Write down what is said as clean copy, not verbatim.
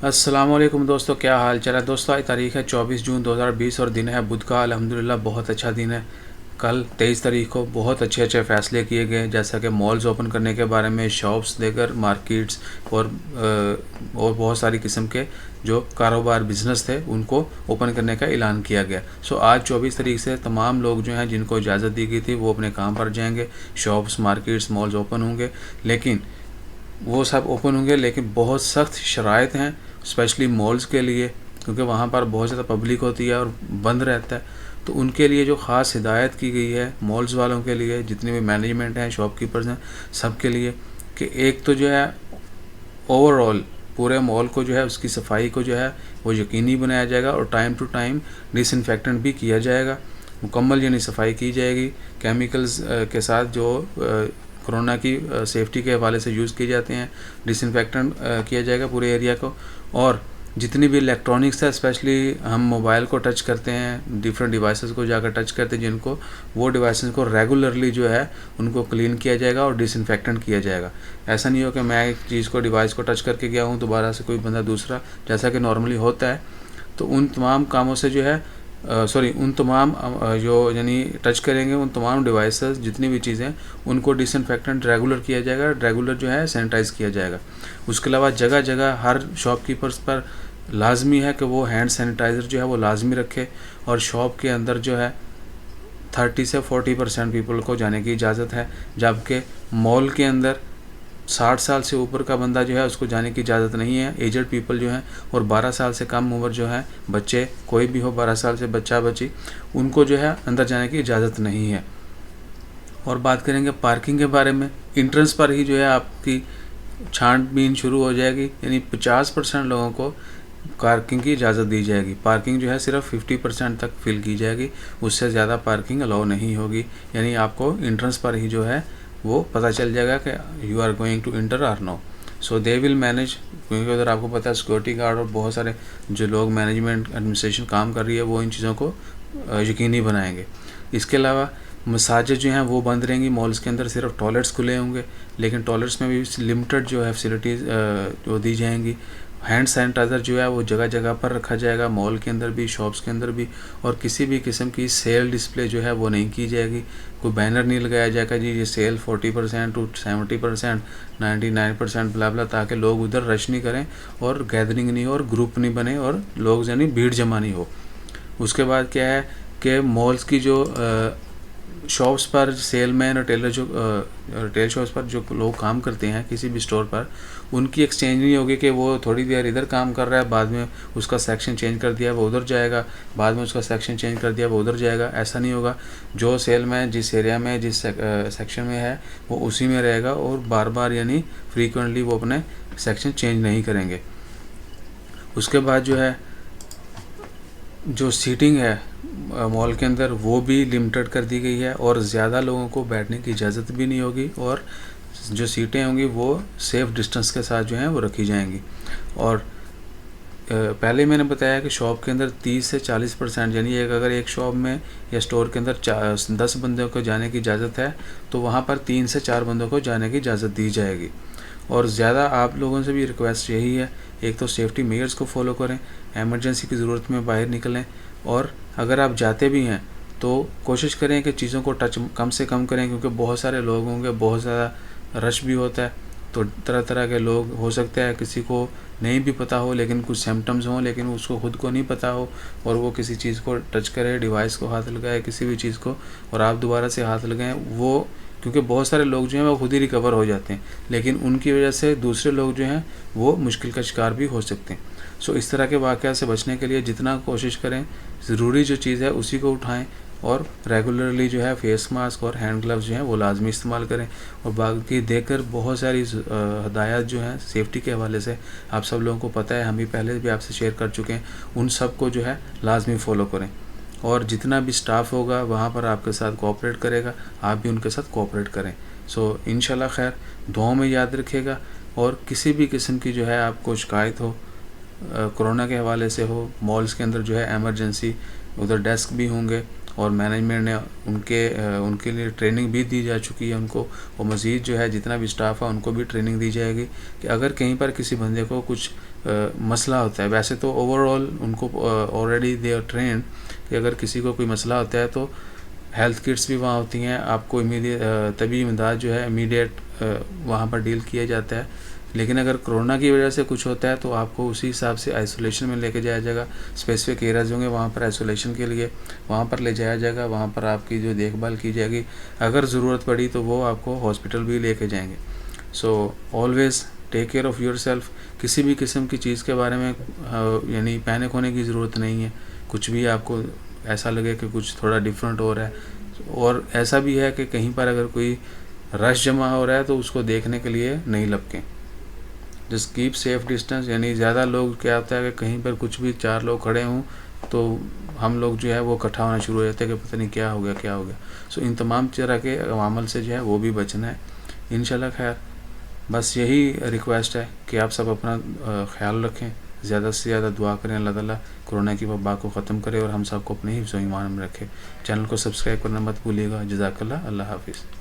अस्सलामुअलैकुम दोस्तों, क्या हाल चाल है दोस्तों। आज तारीख़ है 24 जून 2020 और दिन है बुध का। अल्हम्दुलिल्लाह बहुत अच्छा दिन है। कल 23 तारीख को बहुत अच्छे अच्छे फ़ैसले किए गए, जैसा कि मॉल्स ओपन करने के बारे में, शॉप्स देकर मार्केट्स और बहुत सारी किस्म के जो कारोबार बिज़नेस थे उनको ओपन करने का ऐलान किया गया। सो आज 24 तारीख से तमाम लोग जो हैं जिनको इजाज़त दी गई थी वो अपने काम पर जाएंगे। शॉप्स, मार्केट्स, मॉल्स ओपन होंगे, लेकिन वो सब ओपन होंगे लेकिन बहुत सख्त शराइत हैं, स्पेशली मॉल्स के लिए, क्योंकि वहाँ पर बहुत ज़्यादा पब्लिक होती है और बंद रहता है। तो उनके लिए जो ख़ास हिदायत की गई है मॉल्स वालों के लिए, जितने भी मैनेजमेंट हैं, शॉपकीपर्स हैं, सब के लिए, कि एक तो जो है ओवरऑल पूरे मॉल को जो है उसकी सफाई को जो है वो यकीनी बनाया जाएगा और टाइम टू टाइम डिसइंफेक्टेंट भी किया जाएगा। मुकम्मल यानी सफाई की जाएगी केमिकल्स के साथ जो कोरोना की सेफ्टी के हवाले से यूज़ किए जाते हैं। डिसइंफेक्टेंट किया जाएगा पूरे एरिया को। और जितनी भी इलेक्ट्रॉनिक्स है, स्पेशली हम मोबाइल को टच करते हैं, डिफरेंट डिवाइसेस को जाकर टच करते हैं जिनको, वो डिवाइसेस को रेगुलरली जो है उनको क्लीन किया जाएगा और डिसइंफेक्टेंट किया जाएगा। ऐसा नहीं हो कि मैं एक चीज़ को, डिवाइस को टच करके गया हूँ, दोबारा से कोई बंदा दूसरा, जैसा कि नॉर्मली होता है। तो उन तमाम कामों से जो है उन तमाम जो यानी टच करेंगे उन तमाम डिवाइसेस, जितनी भी चीज़ें, उनको डिसइंफेक्टेंट रेगुलर किया जाएगा, रेगुलर जो है सैनिटाइज़ किया जाएगा। उसके अलावा जगह जगह हर शॉपकीपर्स पर लाजमी है कि वो हैंड सैनिटाइज़र जो है वो लाजमी रखे। और शॉप के अंदर जो है 30 से 40% पीपल को जाने की इजाज़त है, जबकि मॉल के अंदर 60 साल से ऊपर का बंदा जो है उसको जाने की इजाज़त नहीं है। एजड पीपल जो हैं और 12 साल से कम उम्र जो है बच्चे, कोई भी हो 12 साल से बच्चा बच्ची, उनको जो है अंदर जाने की इजाज़त नहीं है। और बात करेंगे पार्किंग के बारे में, इंट्रेंस पर ही जो है आपकी छानबीन शुरू हो जाएगी, यानी 50% लोगों को पार्किंग की इजाज़त दी जाएगी। पार्किंग जो है सिर्फ 50% तक फिल की जाएगी, उससे ज़्यादा पार्किंग अलाउ नहीं होगी। यानी आपको इंट्रेंस पर ही जो है वो पता चल जाएगा कि you are going to enter or no. So they will manage, क्योंकि उधर आपको पता है सिक्योरिटी गार्ड और बहुत सारे जो लोग मैनेजमेंट एडमिनिस्ट्रेशन काम कर रही है वो इन चीज़ों को यकीनी बनाएंगे। इसके अलावा मसाजिद जो हैं वो बंद रहेंगी मॉल्स के अंदर, सिर्फ टॉयलेट्स खुले होंगे, लेकिन टॉयलेट्स में भी लिमिटेड जो है फैसिलिटीज़ जो दी जाएंगी। हैंड सैनिटाइज़र जो है वो जगह जगह पर रखा जाएगा, मॉल के अंदर भी, शॉप्स के अंदर भी। और किसी भी किस्म की सेल डिस्प्ले जो है वो नहीं की जाएगी। कोई बैनर नहीं लगाया जाएगा जी ये सेल 40% टू 70%, 99% ब्ला, ताकि लोग उधर रश नहीं करें और गैदरिंग नहीं हो और ग्रुप नहीं बने और लोग यानी भीड़ जमा नहीं हो। उसके बाद क्या है कि मॉल्स की जो शॉप्स पर सेलमैन और टेलर जो रिटेल शॉप्स पर जो लोग काम करते हैं किसी भी स्टोर पर, उनकी एक्सचेंज नहीं होगी कि वो थोड़ी देर इधर काम कर रहा है, बाद में उसका सेक्शन चेंज कर दिया वो उधर जाएगा, बाद में उसका सेक्शन चेंज कर दिया वो उधर जाएगा। ऐसा नहीं होगा। जो सेलमैन जिस एरिया में, जिस सेक्शन में है, वो उसी में रहेगा और बार बार यानी फ्रीक्वेंटली वो अपने सेक्शन चेंज नहीं करेंगे। उसके बाद जो है जो सीटिंग है मॉल के अंदर वो भी लिमिटेड कर दी गई है और ज़्यादा लोगों को बैठने की इजाज़त भी नहीं होगी। और जो सीटें होंगी वो सेफ़ डिस्टेंस के साथ जो हैं वो रखी जाएंगी। और पहले मैंने बताया कि शॉप के अंदर 30 से 40% यानी अगर एक शॉप में या स्टोर के अंदर 10 बंदों को जाने की इजाज़त है तो वहाँ पर 3 से 4 बंदों को जाने की इजाज़त दी जाएगी। और ज़्यादा आप लोगों से भी रिक्वेस्ट यही है, एक तो सेफ्टी मेजर्स को फॉलो करें, एमरजेंसी की ज़रूरत में बाहर निकलें, और अगर आप जाते भी हैं तो कोशिश करें कि चीज़ों को टच कम से कम करें, क्योंकि बहुत सारे लोग होंगे, बहुत ज़्यादा रश भी होता है, तो तरह तरह के लोग हो सकते हैं, किसी को नहीं भी पता हो लेकिन कुछ सिम्टम्स हों लेकिन उसको खुद को नहीं पता हो और वो किसी चीज़ को टच करे, डिवाइस को हाथ लगाए, किसी भी चीज़ को, और आप दोबारा से हाथ लगाएं, वो क्योंकि बहुत सारे लोग जो हैं वो खुद ही रिकवर हो जाते हैं, लेकिन उनकी वजह से दूसरे लोग जो हैं वो मुश्किल का शिकार भी हो सकते हैं। सो इस तरह के वाक़यात से बचने के लिए जितना कोशिश करें, ज़रूरी जो चीज़ है उसी को उठाएं और रेगुलरली जो है फेस मास्क और हैंड ग्लव्स जो हैं वो लाजमी इस्तेमाल करें। और बाकी देखकर बहुत सारी हदायत जो हैं सेफ्टी के हवाले से आप सब लोगों को पता है, हम भी पहले भी आपसे शेयर कर चुके हैं, उन सब को जो है लाजमी फ़ॉलो करें। और जितना भी स्टाफ होगा वहाँ पर आपके साथ कोऑपरेट करेगा, आप भी उनके साथ कोऑपरेट करें। सो इंशाल्लाह खैर, दुआओं में याद रखिएगा। और किसी भी किस्म की जो है आपको शिकायत हो कोरोना के हवाले से हो, मॉल्स के अंदर जो है एमरजेंसी, उधर डेस्क भी होंगे और मैनेजमेंट ने उनके लिए ट्रेनिंग भी दी जा चुकी है उनको, और मज़ीद जो है जितना भी स्टाफ है उनको भी ट्रेनिंग दी जाएगी कि अगर कहीं पर किसी बंदे को कुछ मसला होता है। वैसे तो ओवरऑल उनको ऑलरेडी दे आर ट्रेंड कि अगर किसी को कोई मसला होता है तो हेल्थ किट्स भी वहाँ होती हैं, आपको इमीडिएट तभी इमदाद जो है इमीडिएट वहाँ पर डील किया जाता है। लेकिन अगर कोरोना की वजह से कुछ होता है तो आपको उसी हिसाब से आइसोलेशन में लेके जाया जाएगा। स्पेसिफिक एरियाज होंगे वहाँ पर आइसोलेशन के लिए, वहाँ पर ले जाया जाएगा, वहाँ पर आपकी जो देखभाल की जाएगी। अगर ज़रूरत पड़ी तो वो आपको हॉस्पिटल भी लेके जाएंगे। So always take care of your self. किसी भी किस्म की चीज़ के बारे में यानी पैनिक होने की ज़रूरत नहीं है। कुछ भी आपको ऐसा लगे कि कुछ थोड़ा डिफरेंट हो रहा है, और ऐसा भी है कि कहीं पर अगर कोई रश जमा हो रहा है तो उसको देखने के लिए नहीं लपकें। जस्ट कीप सेफ डिस्टेंस, यानी ज़्यादा लोग क्या होता है कि कहीं पर कुछ भी 4 लोग खड़े हों तो हम लोग जो है वो इकट्ठा होना शुरू हो जाते हैं कि पता नहीं क्या हो गया। सो इन तमाम तरह के अवामल से जो है वो भी बचना है इंशाल्लाह। खैर, बस यही रिक्वेस्ट है कि आप सब अपना ख्याल रखें, ज़्यादा से ज़्यादा दुआ करें, अल्लाह ताला कोरोना की वबा को ख़त्म करे और हम सबको अपने हिफ्ज़-ओ-ईमान में रखे। चैनल को सब्सक्राइब करना मत भूलिएगा। जज़ाकल्लाह। अल्लाह हाफ़िज़।